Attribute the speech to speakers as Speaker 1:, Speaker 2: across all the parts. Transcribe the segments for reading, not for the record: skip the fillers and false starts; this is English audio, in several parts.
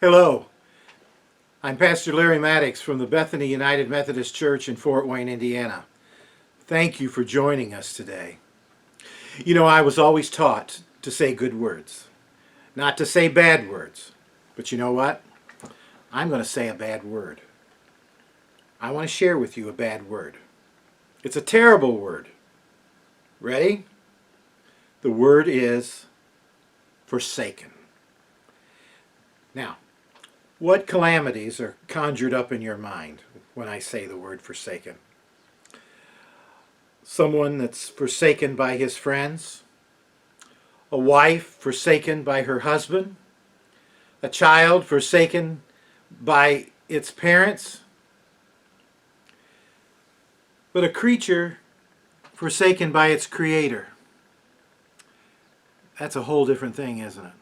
Speaker 1: Hello, I'm Pastor Larry Maddox from the Bethany United Methodist Church in Fort Wayne, Indiana. Thank you for joining us today. You know, I was always taught to say good words, not to say bad words. But you know what? I'm going to say a bad word. I want to share with you a bad word. It's a terrible word. Ready? The word is forsaken. Now, what calamities are conjured up in your mind when I say the word forsaken? Someone that's forsaken by his friends, a wife forsaken by her husband, a child forsaken by its parents, but a creature forsaken by its creator. That's a whole different thing, isn't it?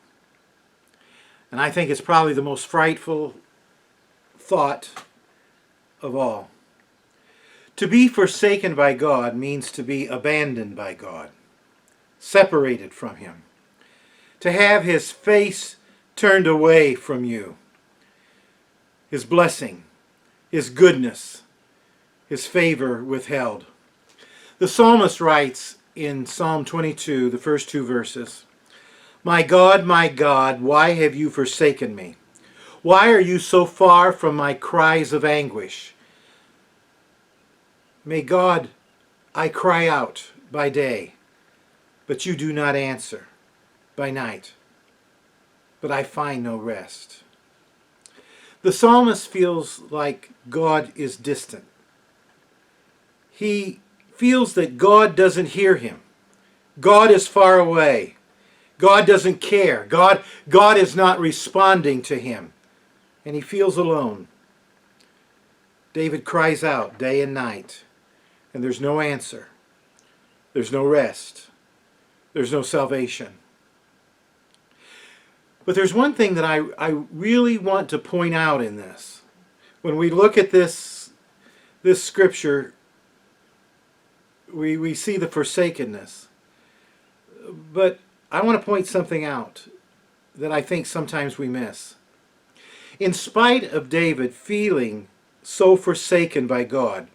Speaker 1: And I think it's probably the most frightful thought of all. To be forsaken by God means to be abandoned by God, separated from Him, to have His face turned away from you, His blessing, His goodness, His favor withheld. The psalmist writes in Psalm 22, the first two verses, my God, why have you forsaken me? Why are you so far from my cries of anguish? May God, I cry out by day, but you do not answer, by night, but I find no rest. The psalmist feels like God is distant. He feels that God doesn't hear him. God is far away. God doesn't care. God is not responding to him. And he feels alone. David cries out day and night, and there's no answer. There's no rest. There's no salvation. But there's one thing that I really want to point out in this. When we look at this scripture, we see the forsakenness. But I want to point something out that I think sometimes we miss. In spite of David feeling so forsaken by God,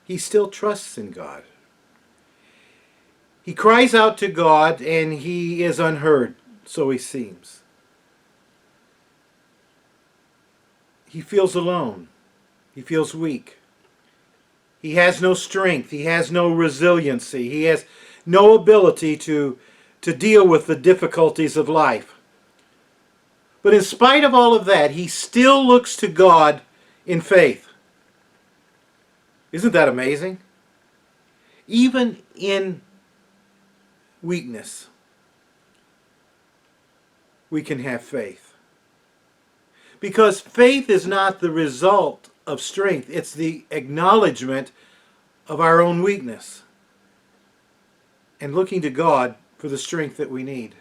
Speaker 1: he still trusts in God. He cries out to God and he is unheard, so he seems. He feels alone. He feels weak. He has no strength. He has no resiliency. He has no ability to deal with the difficulties of life. But in spite of all of that, he still looks to God in faith. Isn't that amazing? Even in weakness, we can have faith. Because faith is not the result of strength. It's the acknowledgement of our own weakness and looking to God for the strength that we need.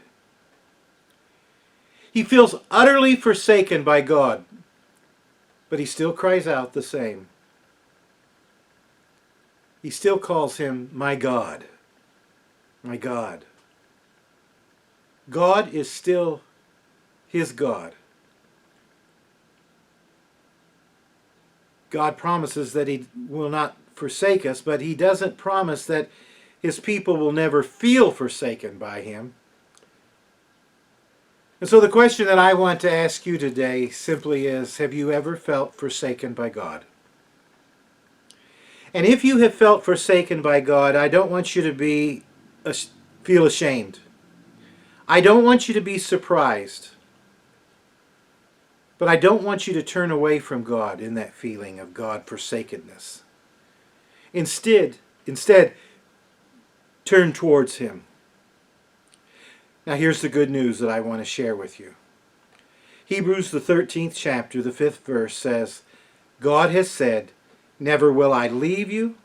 Speaker 1: He feels utterly forsaken by God, but he still cries out the same. He still calls him my God, my God. God is still his God. God promises that he will not forsake us, but he doesn't promise that his people will never feel forsaken by him. And so the question that I want to ask you today simply is, have you ever felt forsaken by God? And if you have felt forsaken by God, I don't want you to feel ashamed. I don't want you to be surprised. But I don't want you to turn away from God in that feeling of God forsakenness. Instead, turn towards him. Now here's the good news that I want to share with you. Hebrews the 13th chapter, the 5th verse says, God has said, never will I leave you,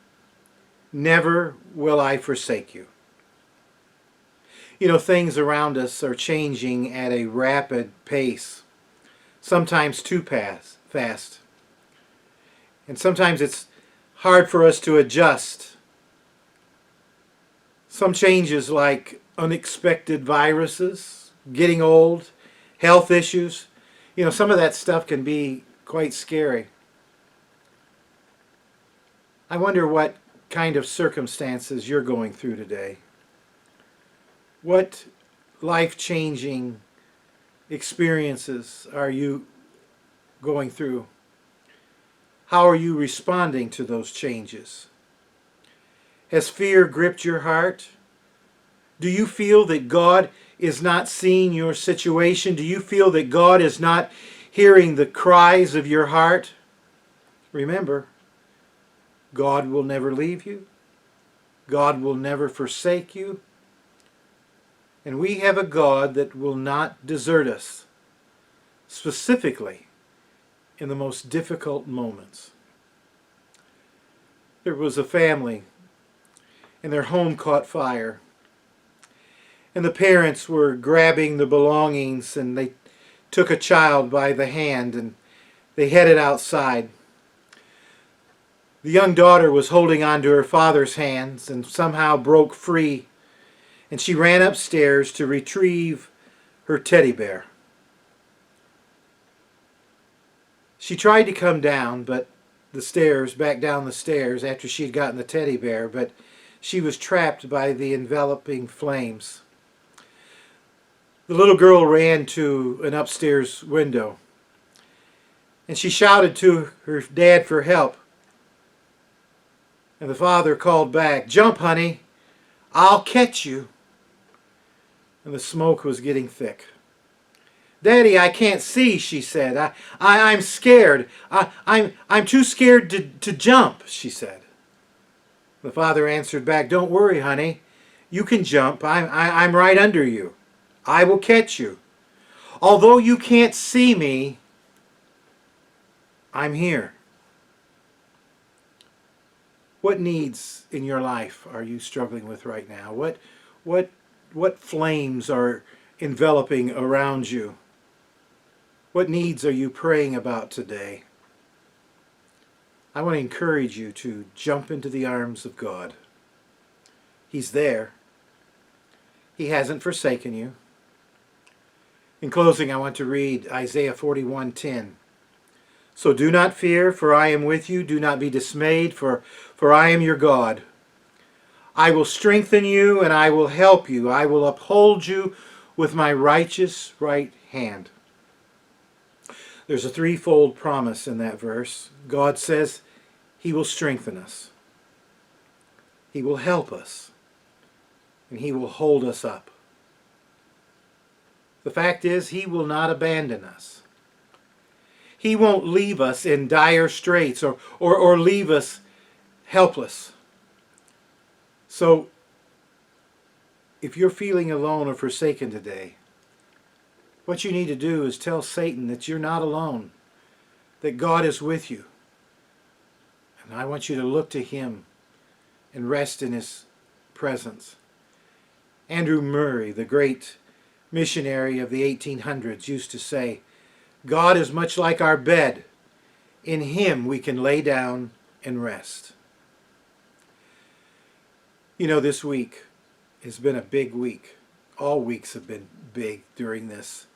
Speaker 1: never will I forsake you. You know, things around us are changing at a rapid pace, sometimes too fast. And sometimes it's hard for us to adjust. Some changes like unexpected viruses, getting old, health issues, You know, some of that stuff can be quite scary. I wonder what kind of circumstances you're going through today. What life-changing experiences are you going through? How are you responding to those changes? Has fear gripped your heart? Do you feel that God is not seeing your situation? Do you feel that God is not hearing the cries of your heart? Remember, God will never leave you. God will never forsake you. And we have a God that will not desert us, specifically in the most difficult moments. There was a family, and their home caught fire. And the parents were grabbing the belongings, and they took a child by the hand, and they headed outside. The young daughter was holding on to her father's hands and somehow broke free, and she ran upstairs to retrieve her teddy bear. She tried to come down back down the stairs after she had gotten the teddy bear, but she was trapped by the enveloping flames. The little girl ran to an upstairs window, and she shouted to her dad for help. And the father called back, "Jump, honey, I'll catch you." And the smoke was getting thick. "Daddy, I can't see," she said. I'm scared. I'm too scared to jump," she said. The father answered back, "Don't worry, honey. You can jump. I'm right under you. I will catch you. Although you can't see me, I'm here." What needs in your life are you struggling with right now? What flames are enveloping around you? What needs are you praying about today? I want to encourage you to jump into the arms of God. He's there. He hasn't forsaken you. In closing, I want to read Isaiah 41:10. "So do not fear, for I am with you. Do not be dismayed, for I am your God. I will strengthen you and I will help you. I will uphold you with my righteous right hand." There's a threefold promise in that verse. God says He will strengthen us. He will help us. And He will hold us up. The fact is, He will not abandon us. He won't leave us in dire straits or leave us helpless. So, if you're feeling alone or forsaken today, what you need to do is tell Satan that you're not alone, that God is with you. And I want you to look to Him and rest in His presence. Andrew Murray, the great missionary of the 1800s, used to say, "God is much like our bed. In Him we can lay down and rest." You know, this week has been a big week. All weeks have been big during this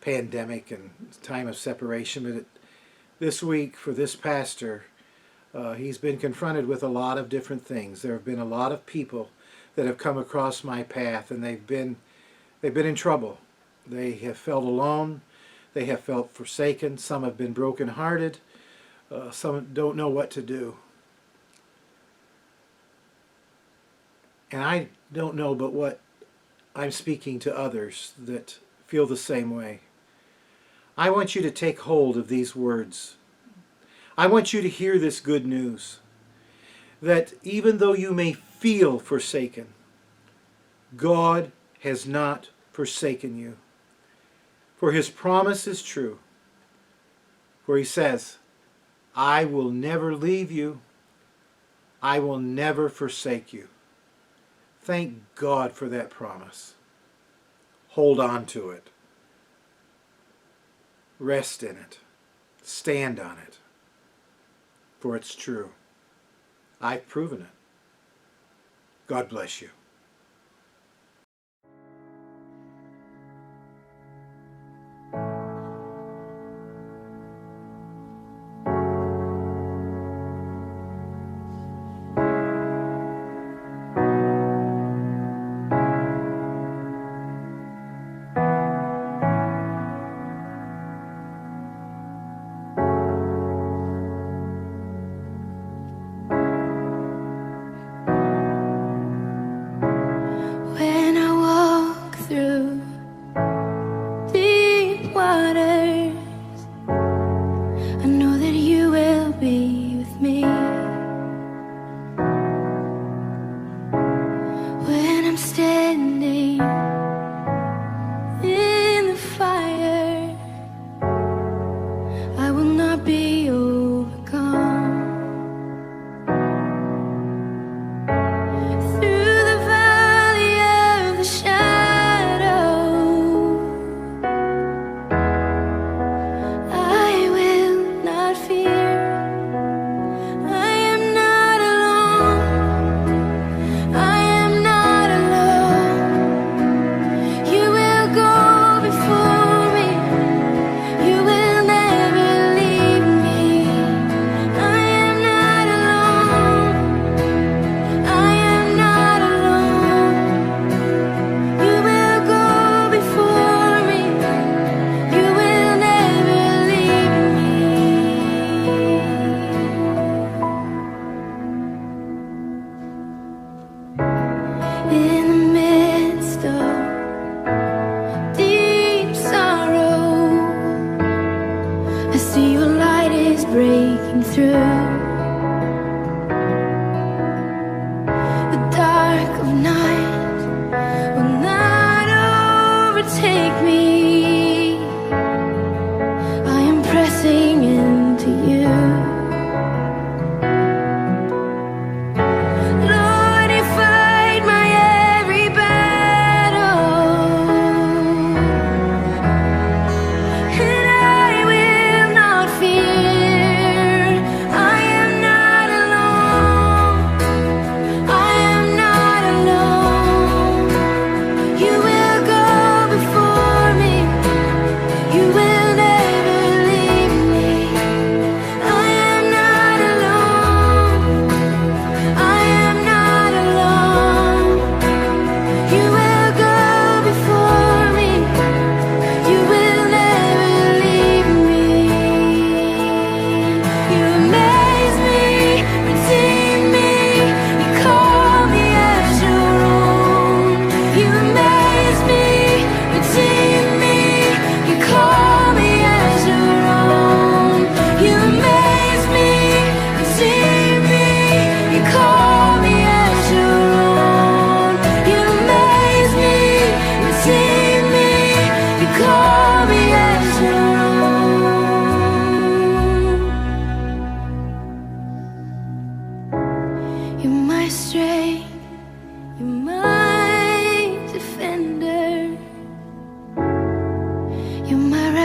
Speaker 1: pandemic and time of separation. But this week, for this pastor, he's been confronted with a lot of different things. There have been a lot of people that have come across my path, and they've been in trouble. They have felt alone. They have felt forsaken. Some have been brokenhearted. Some don't know what to do. And I don't know but what I'm speaking to others that feel the same way. I want you to take hold of these words. I want you to hear this good news, that even though you may feel forsaken, God has not forsaken you. For His promise is true. For He says, "I will never leave you. I will never forsake you." Thank God for that promise. Hold on to it. Rest in it. Stand on it. For it's true. I've proven it. God bless you.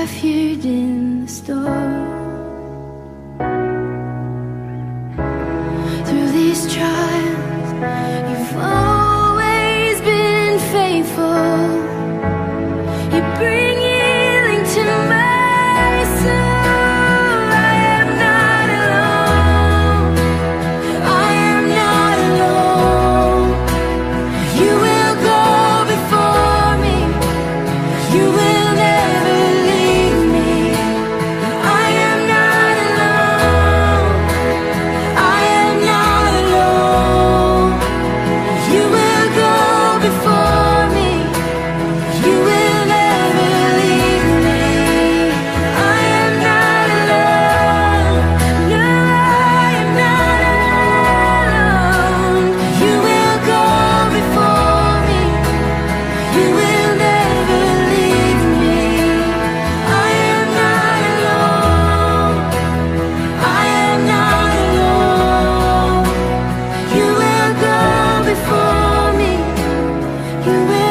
Speaker 2: refuge in the storm. Through these trials, you've always been faithful. You bring healing to my soul. I am not alone. I am not alone. You will go before me. You will never leave me. I am not alone. I am not alone. You will go before me. You will never leave me. I am not alone. No, I am not alone. You will go before me. You will never leave me. I am not alone. I am not alone. You will go before me. You will